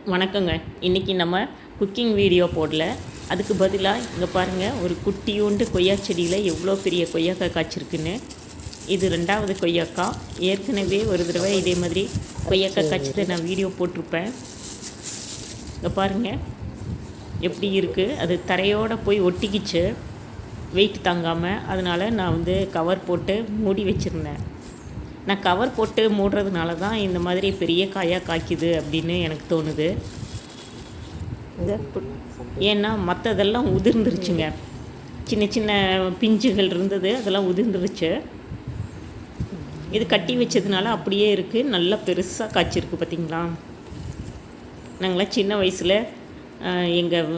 வணக்கங்க. இன்றைக்கி நம்ம குக்கிங் வீடியோ போடல. அதுக்கு பதிலாக இங்கே பாருங்கள், ஒரு குட்டியோண்டு கொய்யா செடியில் எவ்வளோ பெரிய கொய்யாக்காய் காய்ச்சிருக்குன்னு. இது 2வது கொய்யாக்காய். ஏற்கனவே ஒரு தடவை இதே மாதிரி கொய்யாக்காய் காய்ச்சதை நான் வீடியோ போட்டிருப்பேன். இங்கே பாருங்கள் எப்படி இருக்குது. அது தரையோடு போய் ஒட்டிக்கிச்சு, வெயிட் தாங்காமல். அதனால் நான் கவர் போட்டு மூடி வச்சுருந்தேன். நான் கவர் போட்டு மூடுறதுனால தான் இந்த மாதிரி பெரிய காயாக காய்க்குது அப்படின்னு எனக்கு தோணுது. ஏன்னா மற்றதெல்லாம் உதிர்ந்துருச்சுங்க. சின்ன சின்ன பிஞ்சுகள் இருந்தது, அதெல்லாம் உதிர்ந்துருச்சு. இது கட்டி வச்சதுனால அப்படியே இருக்குது. நல்லா பெருசாக காய்ச்சிருக்கு பார்த்திங்களா. நாங்களாம் சின்ன வயசில் எங்கள்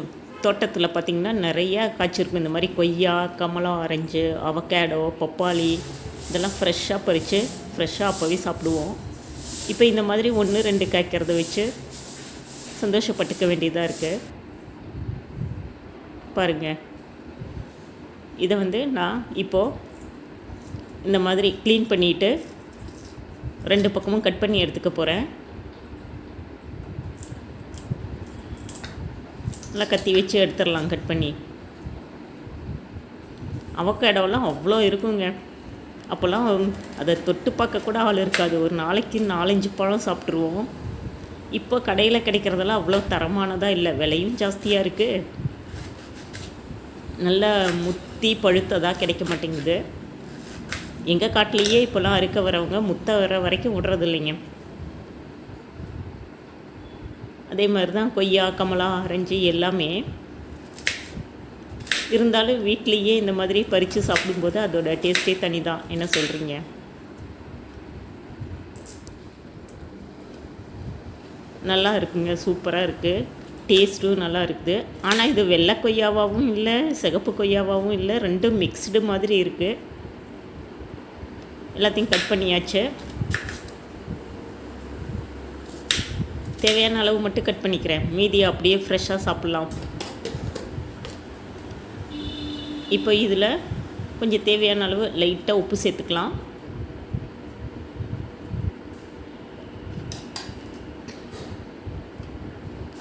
தோட்டத்தில் பார்த்திங்கன்னா நிறையா காய்ச்சிருக்கும். இந்த மாதிரி கொய்யா, கமலா, ஆரஞ்சு, அவகேடோ, பப்பாளி இதெல்லாம் ஃப்ரெஷ்ஷாக பறித்து ஃப்ரெஷ்ஷாக அப்போவே சாப்பிடுவோம். இப்போ இந்த மாதிரி 1-2 காய்க்கிறத வச்சு சந்தோஷப்பட்டுக்க வேண்டியதாக இருக்குது. பாருங்கள், இதை நான் இப்போது இந்த மாதிரி க்ளீன் பண்ணிவிட்டு 2 பக்கமும் கட் பண்ணி எடுத்துக்க போகிறேன். நல்லா கத்தி வச்சு எடுத்துடலாம் கட் பண்ணி. அவகேடோலாம் அவ்வளோ இருக்குங்க. அப்போல்லாம் அதை தொட்டு பார்க்க கூட ஆள் இருக்காது. ஒரு நாளைக்கு 4-5 பழம் சாப்பிட்ருவோம். இப்போ கடையில் கிடைக்கிறதெல்லாம் அவ்வளோ தரமானதாக இல்லை, விலையும் ஜாஸ்தியாக இருக்குது. நல்லா முத்தி பழுத்ததாக கிடைக்க மாட்டேங்குது. எங்கள் காட்டிலேயே இப்போல்லாம் அறுக்க வரவங்க முத்த வர வரைக்கும் விடுறது இல்லைங்க. அதே மாதிரி தான் கொய்யா, கமலா, ஆரஞ்சு எல்லாமே. இருந்தாலும் வீட்லேயே இந்த மாதிரி பறித்து சாப்பிடும்போது அதோட டேஸ்ட்டே தனி தான். என்ன சொல்கிறீங்க? நல்லா இருக்குங்க, சூப்பராக இருக்குது. டேஸ்ட்டும் நல்லா இருக்குது. ஆனால் இது வெள்ளை கொய்யாவாகவும் இல்லை, சிகப்பு கொய்யாவாகவும் இல்லை, ரெண்டும் மிக்ஸ்டு மாதிரி இருக்குது. எல்லாத்தையும் கட் பண்ணியாச்சு. தேவையான அளவு மட்டும் கட் பண்ணிக்கிறேன், மீதியை அப்படியே ஃப்ரெஷ்ஷாக சாப்பிட்லாம். இப்போ இதில் கொஞ்சம் தேவையான அளவு லைட்டாக உப்பு சேர்த்துக்கலாம்.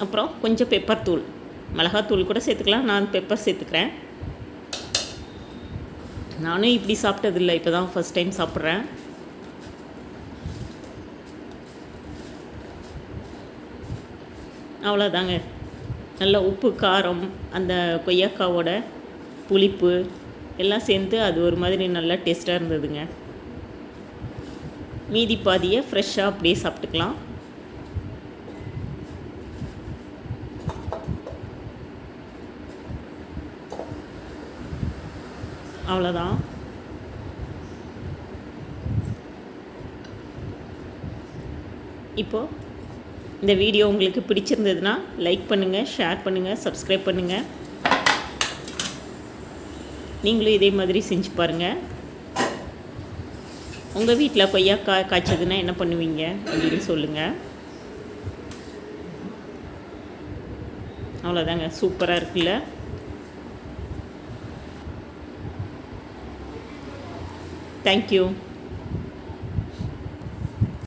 அப்புறம் கொஞ்சம் பெப்பர் தூள், மிளகாத்தூள் கூட சேர்த்துக்கலாம். நான் பெப்பர் சேர்த்துக்கிறேன். நானும் இப்படி சாப்பிட்டதில்லை, இப்போ தான் ஃபஸ்ட் டைம் சாப்பிட்றேன். அவ்வளோதாங்க. நல்ல உப்பு, காரம், அந்த கொய்யாக்காவோட புளிப்பு எல்லாம் சேர்ந்து அது ஒரு மாதிரி நல்லா டேஸ்ட்டாக இருந்ததுங்க. மீதி பாதியை ஃப்ரெஷ்ஷாக அப்படியே சாப்பிட்டுக்கலாம். அவ்வளோதான். இப்போது இந்த வீடியோ உங்களுக்கு பிடிச்சிருந்ததுன்னா லைக் பண்ணுங்கள், ஷேர் பண்ணுங்கள், சப்ஸ்கிரைப் பண்ணுங்கள். நீங்களும் இதே மாதிரி செஞ்சு பாருங்கள். உங்கள் வீட்டில் கொய்யாக்காய் காய்ச்சதுன்னா என்ன பண்ணுவீங்க அப்படின்னு சொல்லுங்கள். அவ்வளோதாங்க, சூப்பராக இருக்குல்ல. தேங்க்யூ.